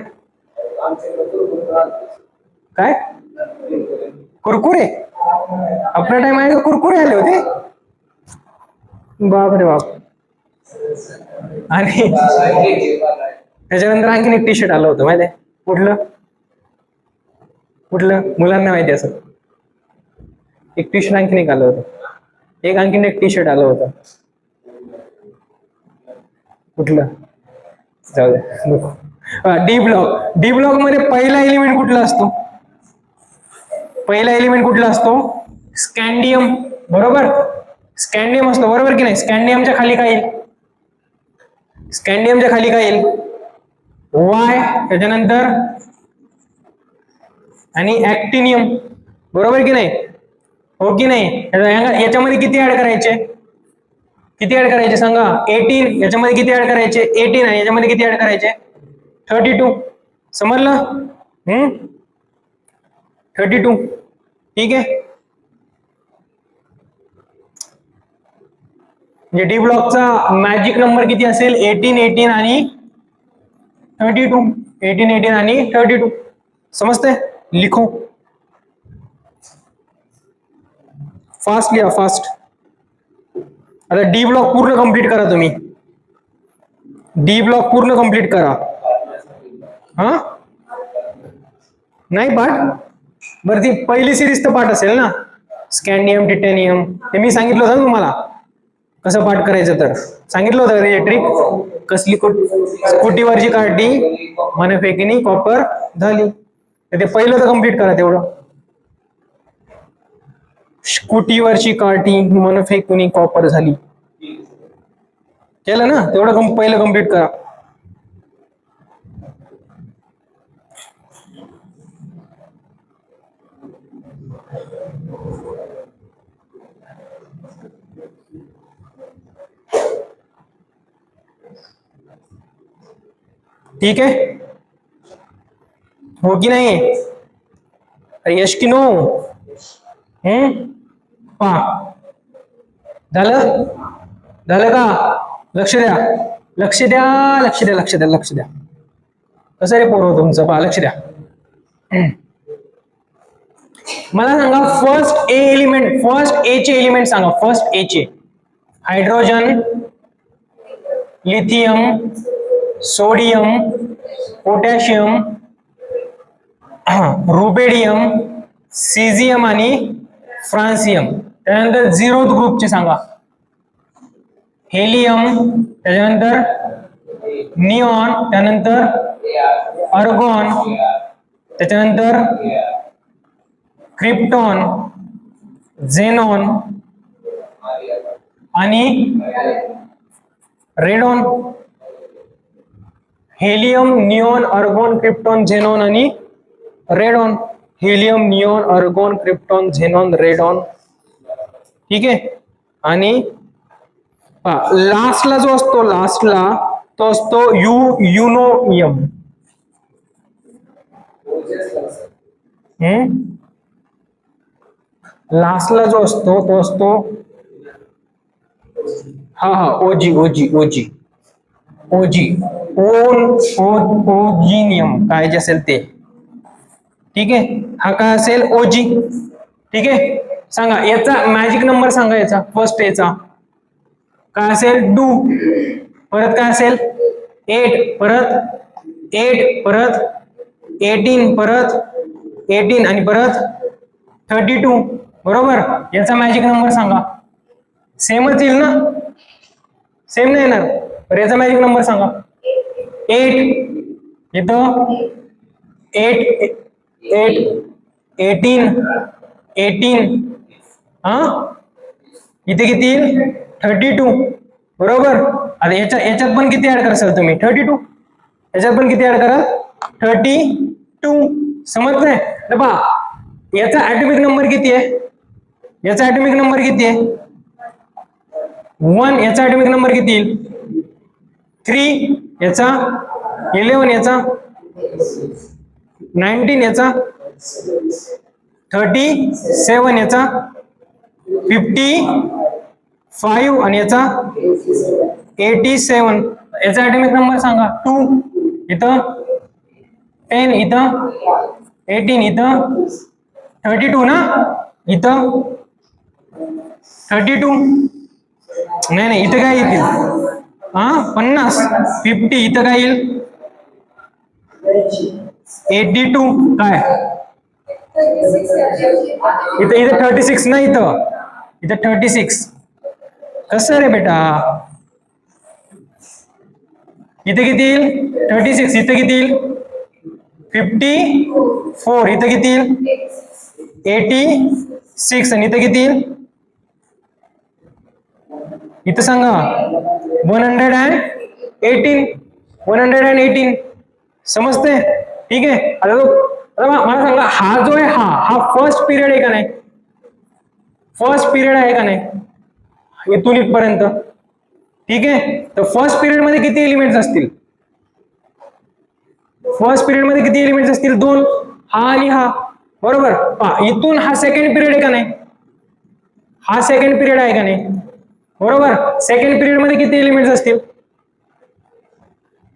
काय कुरकुरे? अपना टाइम आएगा कुरकुरे आले होते? बाप रे बाप. आणि त्याच्यानंतर आणखीन एक टी शर्ट आलं होतं, माहिती आहे? कुठलं मुलांना माहिती असं एक टी शर्ट आणखीन एक आलं होतं. आणखीन एक टी शर्ट आलं होतं. कुठलं? जाऊ दे. डी ब्लॉक मध्ये पहिला एलिमेंट कुठला असतो? स्कॅन्डियम, बरोबर? स्कॅन्डियम असतो, बरोबर की नाही? स्कॅन्डियमच्या खाली काय येईल? वाय, त्याच्यानंतर आणि ऍक्टिनियम, बरोबर की नाही? हो की नाही? याच्यामध्ये किती ऍड करायचे सांगा? 18. याच्यामध्ये किती ऍड करायचे? 18. आणि याच्यामध्ये किती ऍड करायचे? 32. समजलं? 32. ठीक आहे. म्हणजे डी ब्लॉकचा मॅजिक नंबर किती असेल? 18 आणि 32. 18 आणि 32. समजते? लिखो, फास्ट लिहा, फास्ट. आता डी ब्लॉक पूर्ण कंप्लीट करा तुम्ही. हा, नाही पाठ? बरं, ती पहिली सिरीज तर पाठ असेल ना? स्कॅन्डियम, टिटॅनियम, ते मी सांगितलं होतं ना तुम्हाला कसं पाठ करायचं. तर सांगितलं होतं का ट्रिक? कसली? स्कूटीवरची कार्टी मन फेकीनी कॉपर झाली. ते पहिलं तर कम्प्लीट करा तेवढं. स्कूटीवरची कार्टी मन फेकून कॉपर झाली. केलं ना? तेवढं पहिलं कम्प्लीट करा. ठीक आहे, हो की नाही? यश की नो? पहा, झालं का? लक्ष द्या. कसं रे पोरं तुमचं? पहा, लक्ष द्या. मला सांगा first A element, first A चे एलिमेंट सांगा, फर्स्ट ए चे. Hydrogen, lithium, sodium, potassium, rubidium, caesium आणि फ्रान्सियम. त्यानंतर झिरोथ ग्रुपचे सांगा. हेलियम, त्याच्यानंतर निऑन, त्यानंतर अर्गॉन, त्याच्यानंतर क्रिप्टॉन, झेनॉन आणि radon. Helium, neon, argon, krypton, xenon आणि radon. Helium, neon, argon, krypton, xenon, radon. ठीक आहे. आणि लास्टला जो असतो, लास्टला तो असतो युनोनियम. लास्टला जो असतो तो असतो ओजी ओजी ओजी ओजी ओजिनियम काय जे असेल ते. ठीक आहे. हा काय असेल? ओजी. ठीक आहे. सांगा याचा मॅजिक नंबर सांगा, याचा फर्स्ट याचा काय असेल? 2. परत काय असेल? 8. परत 8. परत 18. परत 18 आणि परत 32. बरोबर. याचा मॅजिक नंबर सांगा. सेमच येईल ना? सेम नाही येणार. तर याचा मॅजिक नंबर सांगा. 8. इथं 8 8 18 18. इथे किती येईल? 32. बरोबर. आता याच्यात पण किती ऍड कराल तुम्ही? 32. याच्यात पण किती ऍड कराल? 32. समजतंय? पहा याचा ऍटॉमिक नंबर किती आहे? याचा ऍटॉमिक नंबर किती आहे? 1. याचा ऍटॉमिक नंबर किती येईल? 3. याचा 11. याचा 19. याचा 37. याचा 55 आणि याचा 87. याचा ऍटॉमिक नंबर सांगा. 2. इथं 10. इथं 18. इथं 32 ना? इथं 32. नाही इथं काय येतील? 50. 50. इथं काय येईल? 82. काय इथं 36 ना? इथं 36. कसं रे बेटा? इथे किती येईल? 36. इथे किती येईल? 54. इथं किती येईल? 86. आणि इथं किती येईल? इथं सांगा. 118. 118. समजते? ठीक आहे. आता मला सांगा, हा जो आहे हा फर्स्ट पिरियड आहे का नाही? फर्स्ट पिरियड आहे का नाही इथून इथपर्यंत? ठीक आहे. तर फर्स्ट पिरियड मध्ये किती एलिमेंट्स असतील? फर्स्ट पिरियड मध्ये किती एलिमेंट्स असतील? 2. हा आणि हा. बरोबर. इथून हा सेकंड पिरियड आहे का नाही? हा सेकंड पिरियड आहे का नाही? बरोबर. सेकंड पिरियड मध्ये किती एलिमेंट्स असतील?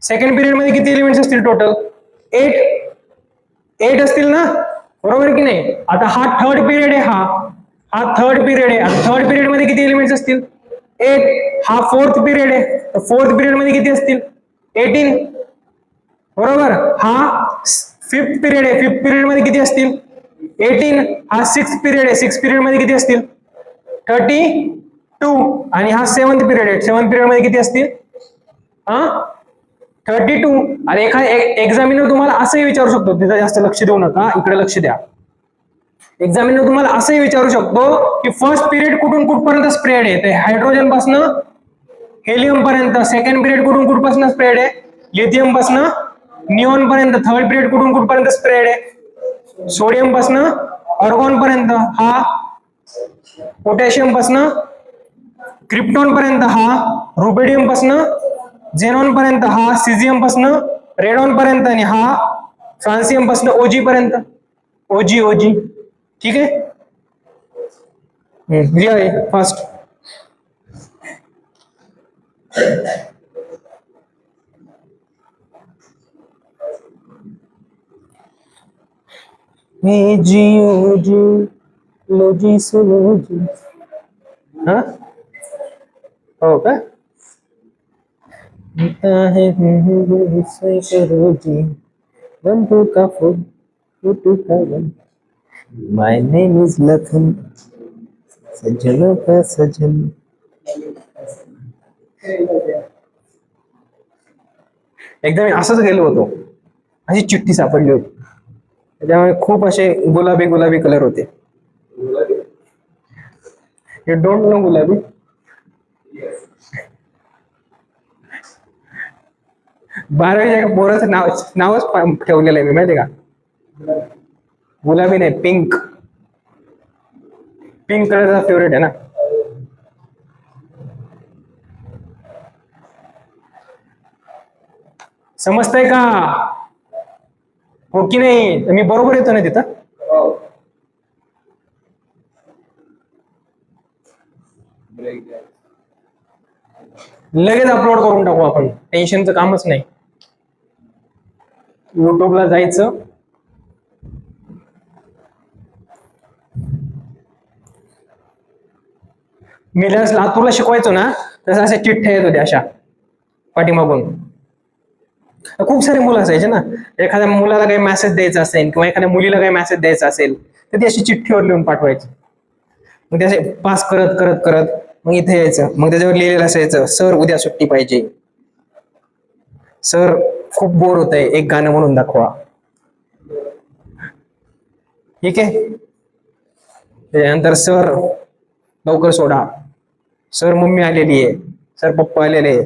सेकंड पिरियड मध्ये किती एलिमेंट्स असतील टोटल? 8 असतील ना? बरोबर की नाही? आता हा थर्ड पिरियड आहे. हा थर्ड पिरियड आहे. थर्ड पिरियड मध्ये किती एलिमेंट्स असतील? 8. हा फोर्थ पिरियड आहे. तर फोर्थ पिरियड मध्ये किती असतील? 18. बरोबर. हा फिफ्थ पिरियड आहे. फिफ्थ पिरियड मध्ये किती असतील? 18. हा सिक्स्थ पिरियड आहे. सिक्स्थ पिरियड मध्ये किती असतील? 32. आणि हा सेवन्थ पिरियड आहे. सेवन्थ पिरियड मध्ये किती असतील? 32. आणि एखादा एक्झामिनर तुम्हाला असंही विचारू शकतो, तिथं जास्त लक्ष देऊ नका, इकडे लक्ष द्या. एक्झामिनर तुम्हाला असंही विचारू शकतो की फर्स्ट पिरियड कुठून कुठपर्यंत स्प्रेड आहे? ते हायड्रोजन पासून हेलियम पर्यंत. सेकंड पिरियड कुठून कुठपासून स्प्रेड आहे? लिथियम पासून निऑन पर्यंत. थर्ड पिरियड कुठून कुठपर्यंत स्प्रेड आहे? सोडियम पासून अर्गॉन पर्यंत. हा पोटॅशियम पासून क्रिप्टॉन पर्यंत. हा रुबेडियम पासून झेनॉन पर्यंत. हा सीझियम पासून रेडॉन पर्यंत. आणि हा फ्रान्सियम पासून ओजी पर्यंत. ओजी. ठीक आहे. लिहा फास्ट. हे जिओ जी लोजी सुलोजी. हा हो का है करो जी बंधु का फूल टूटू का one. My name is Lakhan सज्जनों का सज्जन. एकदा मी असंच गेलो होतो, अशी चिठ्ठी सापडली होती, त्याच्यामुळे खूप असे गुलाबी गुलाबी कलर होते. यू डोंट नो गुलाबी. बारावीच्या एका पोराचं नावच ठेवलेलं आहे मी, माहितीये का? गुलाबी नाही, पिंक. पिंक कलरचा फेवरेट आहे ना. समजतंय का? हो की नाही? मी बरोबर येतो ना तिथं? लगेच अपलोड करून टाकू आपण, टेन्शनचं कामच नाही. युट्यूबला जायचं, मी लातूरला शिकवायचो ना, तसं अशा चिठ्ठ्या येत होत्या अशा पाठीमागून. खूप सारे मुलं असायचे ना, एखाद्या मुलाला काही मेसेज द्यायचा असेल किंवा एखाद्या मुलीला काही मेसेज द्यायचा असेल तर ती अशी चिठ्ठीवर लिहून पाठवायची. मग ते असे पास करत करत करत मग इथे यायचं, मग त्याच्यावर लिहिलेलं असायचं, सर उद्या सुट्टी पाहिजे, सर खूप बोर होत आहे, एक गाणं म्हणून दाखवा. ठीक आहे. त्याच्यानंतर सर लवकर सोडा, सर मम्मी आलेली आहे, सर पप्पा आलेले आहे,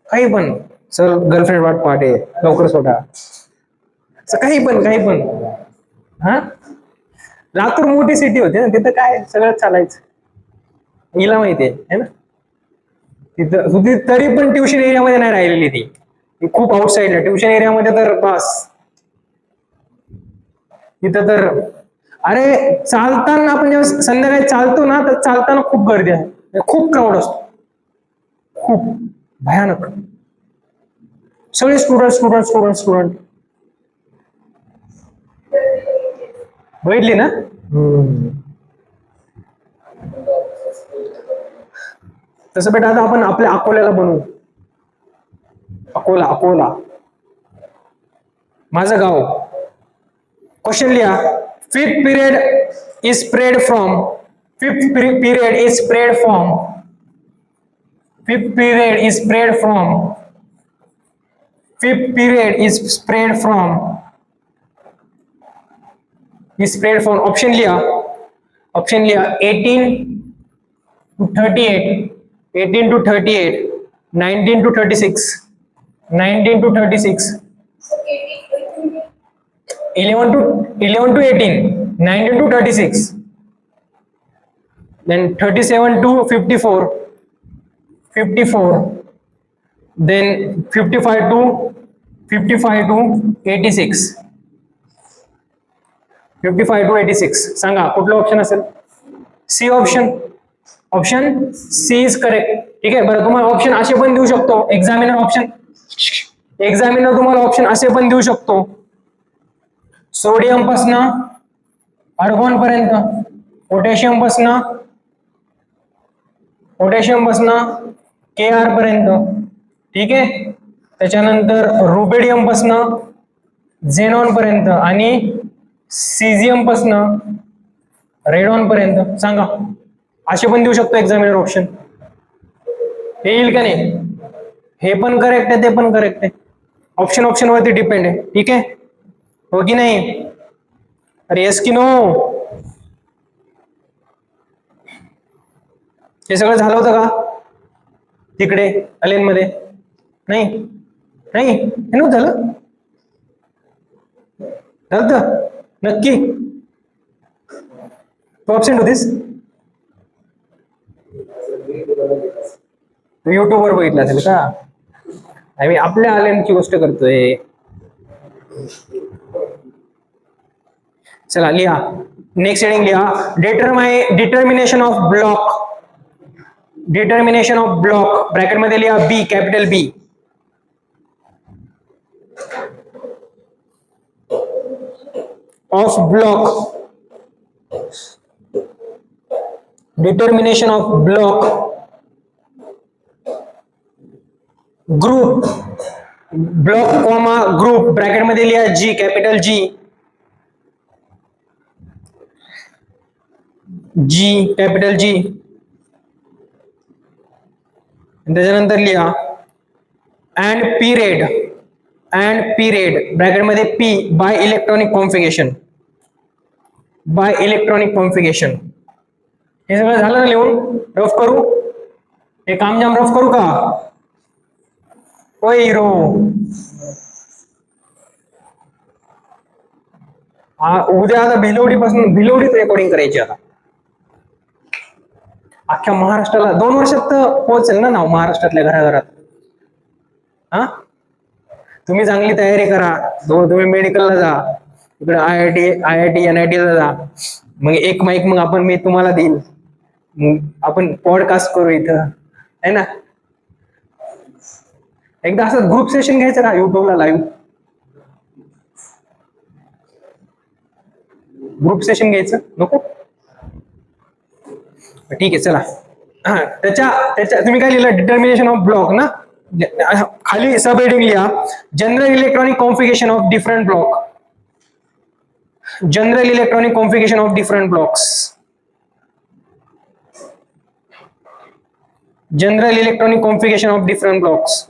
काही पण, सर गर्लफ्रेंड वाट पाहते, लवकर सोडा. काही पण काही पण. हा, लातूर मोठी सिटी होती ना, तिथं काय सगळं चालायचं, हिला माहितीये है ना. तिथं तरी पण ट्युशन एरियामध्ये नाही राहिलेली ती खूप आउटसाईडला. ट्युशन एरियामध्ये तर बस, तिथं तर अरे चालताना आपण जेव्हा संध्याकाळी चालतो ना, तर चालताना खूप गर्दी आहे, खूप क्राऊड असतो, खूप भयानक. सगळे स्टुडंट स्टुडंट स्टुडंट स्टुडंट. बघितली ना. तसं बेटा आता आपण आपल्या अकोल्याला बनवू. अकोला, अकोला माझं गाव. क्वेश्चन लिहा. Fifth period is spread from, fifth period is spread from, fifth period is spread from, fifth period is spread from, is spread from. Option लिहा, ऑप्शन लिहा. 18 to 38, 18 to 38, 19 to 36, 19 to 36, 11 to 18, 19 to 36, then 37 to 54, 54, then 55 to 86, 55 to 86. सांगा कुठलं ऑप्शन असेल? C option. Option C is correct. ठीक आहे. बरं, तुम्हाला ऑप्शन असे पण देऊ शकतो एक्झामिनर. ऑप्शन एक्झामिनर तुम्हाला ऑप्शन असे पण देऊ शकतो, सोडियम पासन आर्गॉन पर्यंत, पोटॅशियम पासन के आर पर्यंत. ठीक आहे. त्याच्यानंतर रुबेडियम पासन झेनॉन पर्यंत आणि सीझियम पासन रेडॉन पर्यंत. सांगा, असे पण देऊ शकतो एक्झामिनर ऑप्शन. हे येईल का नाही? हे पण करेक्ट आहे, ते पण करेक्ट आहे. ऑप्शन ऑप्शन वरती डिपेंड आहे. ठीक आहे, हो की नाही? अरे येस की नो? हे सगळं झालं होतं का तिकडे अलेन मध्ये? नाही नाही, हे नव्हतं झालं? झालं नक्की? तू ऑप्शन होतीस? युट्यूब वर बघितलं असेल का? आम्ही आपल्या आलेनची गोष्ट करतोय. चला लिहा, नेक्स्ट हेडिंग लिहा. Determination of block, determination of block bracket मध्ये लिहा B, capital B. Of block, determination of block group, block comma group bracket मध्ये लिहा जी, कॅपिटल जी, जी कॅपिटल जी, त्याच्यानंतर लिहा अँड पिरियड ब्रॅकेट मध्ये P bye electronic configuration, bye electronic configuration. हे सगळं झालं ना लिहून? रफ करू? हे काम जाम रफ करू का? ओय हिरो, उद्या आता भिलवडीत रेकॉर्डिंग करायची. आता अख्ख्या महाराष्ट्राला 2 वर्षात पोहोचेल ना नाव महाराष्ट्रातल्या घराघरात. हा, तुम्ही चांगली तयारी करा. तुम्ही मेडिकलला जा, इकडे IIT NIT ला जा. मग एक माईक मग मी तुम्हाला देईल, आपण पॉडकास्ट करू इथं, है ना. एकदा असं ग्रुप सेशन घ्यायचं का युट्यूबला लाईव्ह? ग्रुप सेशन घ्यायचं नको? ठीक आहे चला. त्याच्या तुम्ही काय लिहिलं? डिटर्मिनेशन ऑफ ब्लॉक ना. खाली सब हेडिंग लिहा general electronic configuration of different block, general electronic configuration of different blocks, general electronic configuration of different blocks,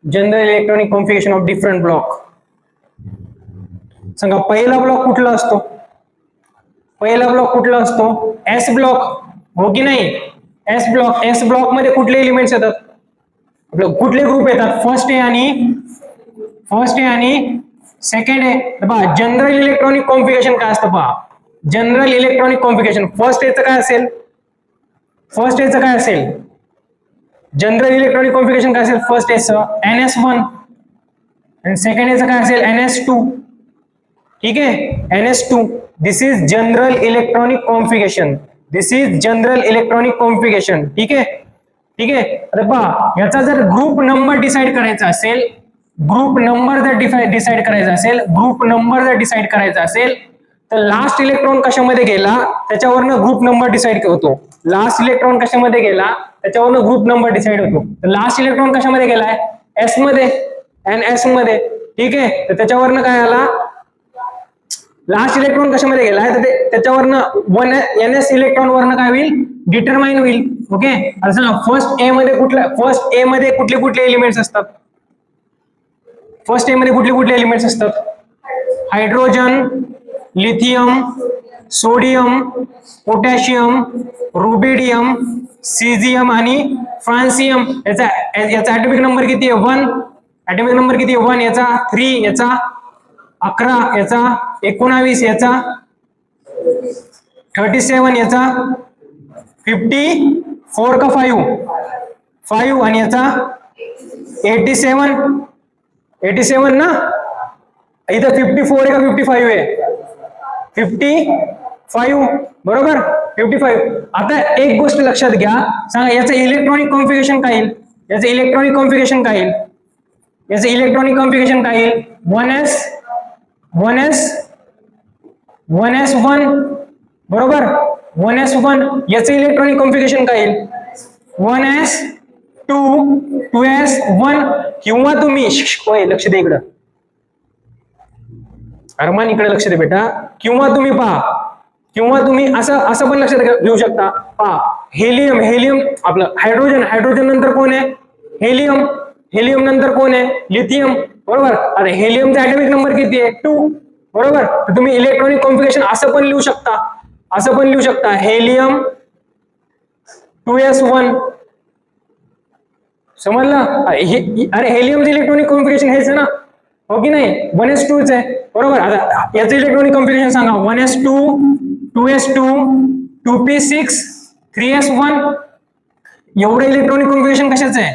general electronic configuration of different block. सांगा पहिला ब्लॉक कुठला असतो? पहिला ब्लॉक कुठला असतो? एस ब्लॉक, हो की नाही? S block. एस ब्लॉक मध्ये कुठले एलिमेंट्स येतात? कुठले ग्रुप येतात? फर्स्ट ए आणि सेकंड ए. पहा जनरल इलेक्ट्रॉनिक कॉन्फिगरेशन काय असतं पहा. जनरल इलेक्ट्रॉनिक कॉन्फिगरेशन फर्स्ट एचं काय असेल? जनरल इलेक्ट्रॉनिक कॉन्फिगरेशन काय असेल? फर्स्ट एचं NS1 आणि सेकंड एचं काय असेल? NS2. ठीक आहे, NS2. This is general electronic configuration. ठीक आहे. अरे पहा याचा जर ग्रुप नंबर डिसाइड करायचा असेल, ग्रुप नंबर जर डिसाइड करायचा असेल तर लास्ट इलेक्ट्रॉन कशामध्ये गेला त्याच्यावरनं ग्रुप नंबर डिसाइड होतो. लास्ट इलेक्ट्रॉन कशामध्ये गेला त्याच्यावरनं ग्रुप नंबर डिसाइड होतो. तर लास्ट इलेक्ट्रॉन कशामध्ये गेलाय? एस मध्ये, NS मध्ये. ठीक आहे, तर त्याच्यावरनं काय आला? लास्ट इलेक्ट्रॉन कशामध्ये गेलाय तर त्याच्यावरनं NS इलेक्ट्रॉन वरनं काय होईल? डिटरमाइन होईल. ओके, आता फर्स्ट ए मध्ये कुठले एलिमेंट्स असतात? फर्स्ट ए मध्ये कुठले एलिमेंट्स असतात? Hydrogen, lithium, sodium, potassium, rubidium, caesium आणि फ्रान्सियम. याचा ऍटॉमिक नंबर किती आहे? 1. याचा 3, याचा 11, याचा 19, याचा 37, याचा 54 का 5 आणि याचा 87 ना. इथं 54 आहे का 55 आहे? 55, बरोबर. 55. आता एक गोष्ट लक्षात घ्या, सांगा याचं इलेक्ट्रॉनिक कॉन्फिगरेशन काय येईल? 1s1, बरोबर. 1s1. याचं इलेक्ट्रॉनिक कॉन्फिगरेशन काय येईल? 1s2, 2s1. किंवा तुम्ही लक्ष दे इकडं, अरमान इकडे लक्ष दे बेटा. किंवा तुम्ही असं पण लक्षात घेऊ शकता. पहा हेलियम आपलं हायड्रोजन नंतर कोण आहे? हेलियम नंतर कोण आहे? लिथियम, बरोबर. आता हेलियमचा ऍटॉमिक नंबर किती आहे? 2, बरोबर. तर तुम्ही इलेक्ट्रॉनिक कॉन्फिगरेशन असं पण लिहू शकता हेलियम 2s1. समजलं? अरे हेलियमचं इलेक्ट्रॉनिक कॉन्फिगरेशन हेच आहे ना, हो की नाही? 1s2 आहे, बरोबर. आता याचं इलेक्ट्रॉनिक कॉन्फिगरेशन सांगा. 1s2, 2s2, 2p6, 3s1. एवढं इलेक्ट्रॉनिक कॉन्फिगरेशन कशाचं आहे?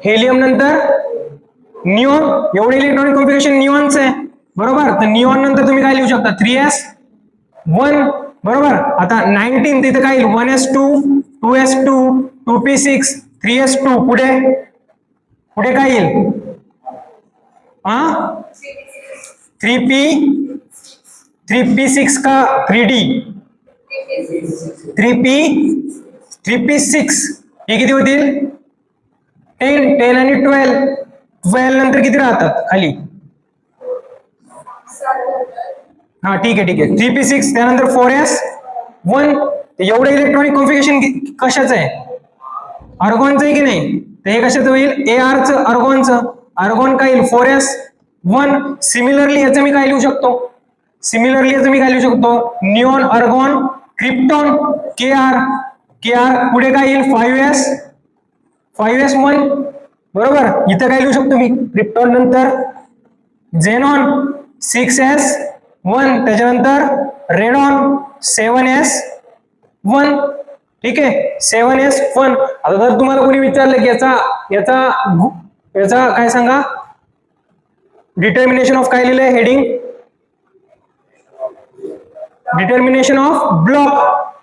हेलियम नंतर निऑन. एवढं इलेक्ट्रॉनिक कॉन्फिगरेशन निऑनचं आहे, बरोबर. तर निऑन नंतर तुम्ही काय लिहू शकता? 3s1, बरोबर. आता 19 तिथे काय येईल? 1s2, 2s2, 2p6, 3s2. पुढे काय येईल? हाँ 3p6 का 3d 3p6 हे किती होतील 10 आणि 12 नंतर किती राहतात खाली हा ठीक आहे 3p6 त्यानंतर 4s 1 एवढं इलेक्ट्रॉनिक कॉन्फिगरेशन कशाचं आहे अर्गॉनचं आहे की नाही तर हे कशाचं होईल ARचं अर्गॉन काय येईल 4s 1 सिमिलरली याचं मी काय लिहू शकतो निऑन अर्गॉन क्रिप्टॉन Kr पुढे काय येईल 5s 1 बरोबर इथं काय लिहू शकतो मी क्रिप्टॉन नंतर झेनॉन 6s 1 त्याच्यानंतर रेडॉन 7s 1 ठीक आहे 7s 1 आता जर तुम्हाला कोणी विचारलं की याचा काय सांगा डिटर्मिनेशन ऑफ काय लिहिलंय हेडिंग डिटर्मिनेशन ऑफ ब्लॉक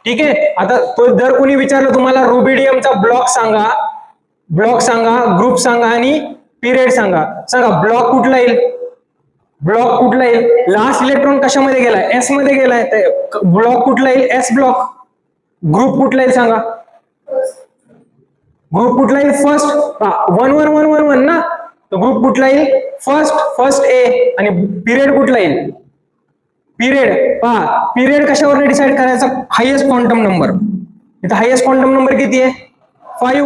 ठीक आहे आता तो जर कोणी विचारलं तुम्हाला रुबिडियमचा ब्लॉक सांगा ग्रुप सांगा आणि पिरियड सांगा ब्लॉक कुठला येईल लास्ट इलेक्ट्रॉन कशामध्ये गेलाय एस मध्ये गेलाय ब्लॉक कुठला येईल एस ब्लॉक ग्रुप कुठला येईल सांगा फर्स्ट 1 ना तो ग्रुप कुठला येईल फर्स्ट ए आणि पिरियड कुठला येईल पिरियड कशावर डिसाइड करायचा हायेस्ट क्वांटम नंबर इथं हायेस्ट क्वांटम नंबर किती आहे 5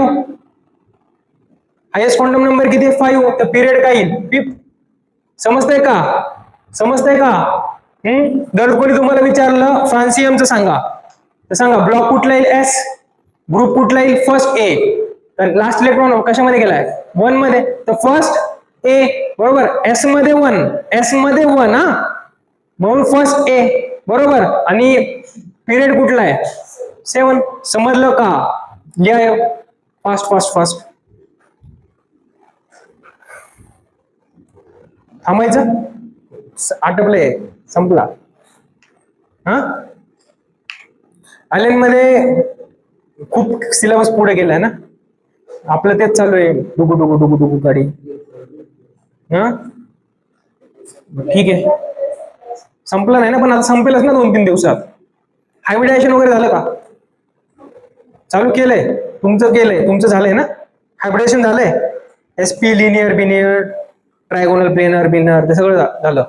हायेस्ट क्वांटम नंबर किती आहे 5 तर पिरियड काय येईल समजतंय का जर कोणी तुम्हाला विचारलं फ्रान्सियमचं सांगा तर सांगा ब्लॉक कुठला येईल एस ग्रुप कुठला येईल फर्स्ट ए तर लास्ट इलेक्ट्रॉन कशामध्ये गेलाय 1 मध्ये तर फर्स्ट ए बरोबर एस मध्ये 1 हा म्हणून फर्स्ट ए बरोबर आणि पिरियड कुठला आहे 7 समजलं का लिहा फास्ट थांबायचं आटपलंय संपला हा आयलंड मध्ये खूप सिलेबस पुढे गेलाय ना आपलं तेच चालू आहे डुगू गाडी हा ठीक आहे संपलं नाही ना पण आता संपेलच ना 2-3 दिवसात हायब्रिडायझेशन वगैरे झालं का चालू केलंय तुमचं झालंय ना हायब्रिडायझेशन झालंय SP लिनियर बिनियर ट्रायगोनल प्लेनर बिनर ते सगळं झालं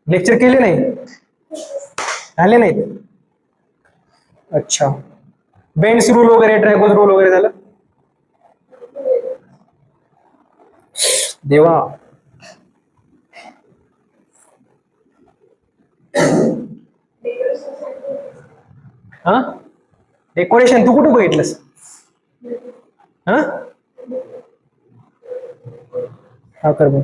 लेक्चर केले नाही झाले नाहीत अच्छा बेन्स रूल वगैरे ट्रॅगोज रूल वगैरे झालं देवा हा डेकोरेशन तू कुठं बघितलंस हा कर मग